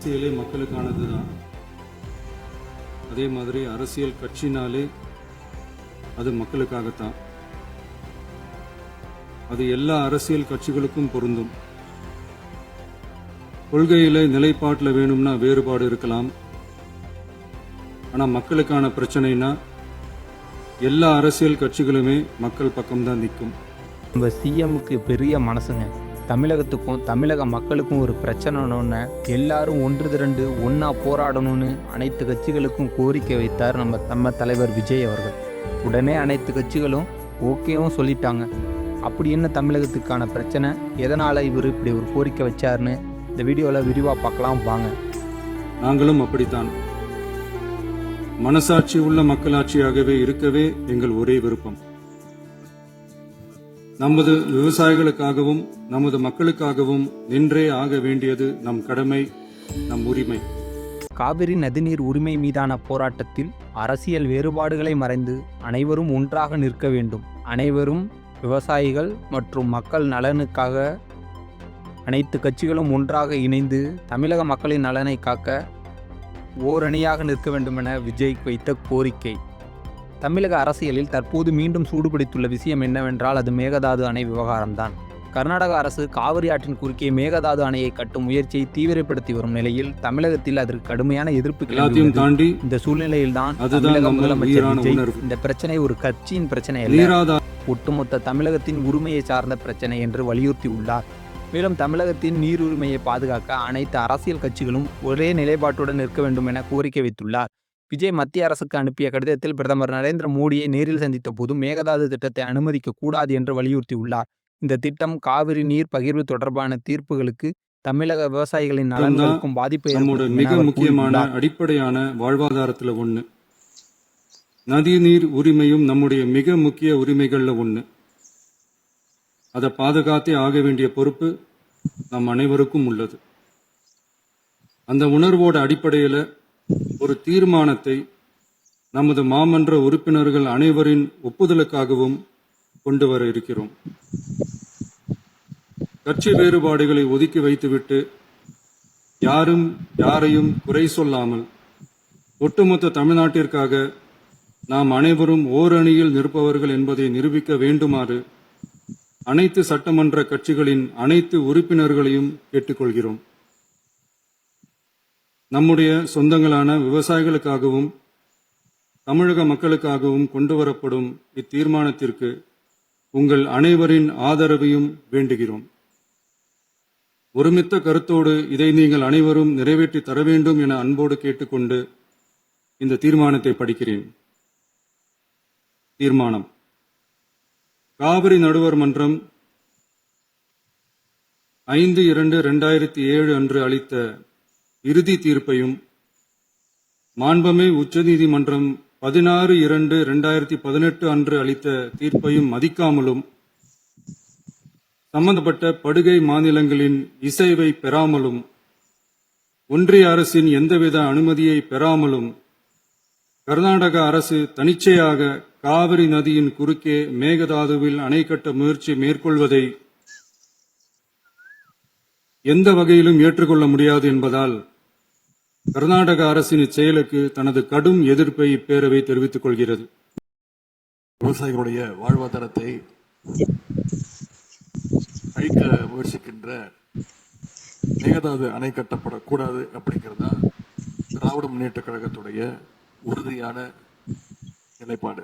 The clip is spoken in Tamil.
அரசியலே மக்களுக்கானது தான். அதே மாதிரி அரசியல் கட்சினாலே அது மக்களுக்காகத்தான். அது எல்லா அரசியல் கட்சிகளுக்கும் பொருந்தும். கொள்கையில நிலைப்பாட்டில் வேணும்னா வேறுபாடு இருக்கலாம். ஆனால் மக்களுக்கான பிரச்சனைனா எல்லா அரசியல் கட்சிகளுமே மக்கள் பக்கம்தான் நிற்கும். நம்ம சிஎம்முக்கு பெரிய மனசுங்க. தமிழகத்துக்கும் தமிழக மக்களுக்கும் ஒரு பிரச்சனைன்னு எல்லாரும் ஒன்று திரண்டு ஒன்றா போராடணும்னு அனைத்து கட்சிகளுக்கும் கோரிக்கை வைத்தார் நம்ம தலைவர் விஜய் அவர்கள். உடனே அனைத்து கட்சிகளும் ஓகேவும் சொல்லிட்டாங்க. அப்படி என்ன தமிழகத்துக்கான பிரச்சனை, எதனால் இவர் இப்படி ஒரு கோரிக்கை வச்சாருன்னு இந்த வீடியோவில் விரிவாக பார்க்கலாம் வாங்க. நாங்களும் அப்படித்தான். மனசாட்சி உள்ள மக்களாட்சியாகவே இருக்கவே எங்கள் ஒரே விருப்பம். நமது விவசாயிகளுக்காகவும் நமது மக்களுக்காகவும் நின்றே ஆக வேண்டியது நம் கடமை, நம் உரிமை. காவிரி நதிநீர் உரிமை மீதான போராட்டத்தில் அரசியல் வேறுபாடுகளை மறைந்து அனைவரும் ஒன்றாக நிற்க வேண்டும். அனைவரும் விவசாயிகள் மற்றும் மக்கள் நலனுக்காக அனைத்து கட்சிகளும் ஒன்றாக இணைந்து தமிழக மக்களின் நலனை காக்க ஓரணியாக நிற்க வேண்டும் என விஜய் வைத்த கோரிக்கை. தமிழக அரசியலில் தற்போது மீண்டும் சூடுபிடித்துள்ள விஷயம் என்னவென்றால் அது மேகதாது அணை விவகாரம்தான். கர்நாடக அரசு காவிரி ஆற்றின் குறுக்கே மேகதாது அணையை கட்டும் முயற்சியை தீவிரப்படுத்தி வரும் நிலையில் தமிழகத்தில் அதற்கு கடுமையான எதிர்ப்பு தாண்டி இந்த சூழ்நிலையில்தான் தமிழக முதலமைச்சர் விஜய் இந்த பிரச்சனை ஒரு கட்சியின் பிரச்சனை அல்ல, ஒட்டுமொத்த தமிழகத்தின் உரிமையை சார்ந்த பிரச்சனை என்று வலியுறுத்தி உள்ளார். மேலும் தமிழகத்தின் நீர் உரிமையை பாதுகாக்க அனைத்து அரசியல் கட்சிகளும் ஒரே நிலைப்பாட்டுடன் நிற்க வேண்டும் என கோரிக்கை வைத்துள்ளார். விஜய் மத்திய அரசுக்கு அனுப்பிய கடிதத்தில் பிரதமர் நரேந்திர மோடியை நேரில் சந்தித்த போது மேகதாது திட்டத்தை அனுமதிக்க கூடாது என்று வலியுறுத்தியுள்ளார். இந்த திட்டம் காவிரி நீர் பகிர்வு தொடர்பான தீர்ப்புகளுக்கு தமிழக விவசாயிகளின் நலன்களுக்கும் பாதிப்பை மிக முக்கியமான அடிப்படையான வாழ்வாதாரத்தில் ஒன்று. நதி நீர் உரிமையும் நம்முடைய மிக முக்கிய உரிமைகள்ல ஒன்று. அதை பாதுகாத்தே ஆக வேண்டிய பொறுப்பு நம் அனைவருக்கும் உள்ளது. அந்த உணர்வோட அடிப்படையில் ஒரு தீர்மானத்தை நமது மாமன்ற உறுப்பினர்கள் அனைவரின் ஒப்புதலுக்காகவும் கொண்டு வர இருக்கிறோம். கட்சி வேறுபாடுகளை ஒதுக்கி வைத்துவிட்டு யாரும் யாரையும் குறை சொல்லாமல் ஒட்டுமொத்த தமிழ்நாட்டிற்காக நாம் அனைவரும் ஓரணியில் நிற்பவர்கள் என்பதை நிரூபிக்க வேண்டுமாறு அனைத்து சட்டமன்ற கட்சிகளின் அனைத்து உறுப்பினர்களையும் கேட்டுக்கொள்கிறோம். நம்முடைய சொந்தங்களான விவசாயிகளுக்காகவும் தமிழக மக்களுக்காகவும் கொண்டு வரப்படும் இத்தீர்மானத்திற்கு உங்கள் அனைவரின் ஆதரவையும் வேண்டுகிறோம். ஒருமித்த கருத்தோடு இதை நீங்கள் அனைவரும் நிறைவேற்றி தர வேண்டும் என அன்போடு கேட்டுக்கொண்டு இந்த தீர்மானத்தை படிக்கிறேன். தீர்மானம்: காவிரி நடுவர் மன்றம் 5/2/2007 அன்று அளித்த இறுதி தீர்ப்பையும் மாண்புமிகு உச்சநீதிமன்றம் 16/2/2018 அன்று அளித்த தீர்ப்பையும் மதிக்காமலும் சம்பந்தப்பட்ட படுகை மாநிலங்களின் இசைவை பெறாமலும் ஒன்றிய அரசின் எந்தவித அனுமதியை பெறாமலும் கர்நாடக அரசு தனிச்சையாக காவிரி நதியின் குறுக்கே மேகதாதுவில் அணை கட்ட முயற்சி மேற்கொள்வதை எந்த வகையிலும் ஏற்றுக்கொள்ள முடியாது என்பதால் கர்நாடக அரசின் இச்செயலுக்கு தனது கடும் எதிர்ப்பை இப்பேரவை தெரிவித்துக் கொள்கிறது. விவசாயிகளுடைய வாழ்வாதாரத்தை அழிக்க முயற்சிக்கின்ற மேகதாது அணை கட்டப்படக்கூடாது அப்படிங்கிறது திராவிட முன்னேற்ற கழகத்துடைய உறுதியான நிலைப்பாடு.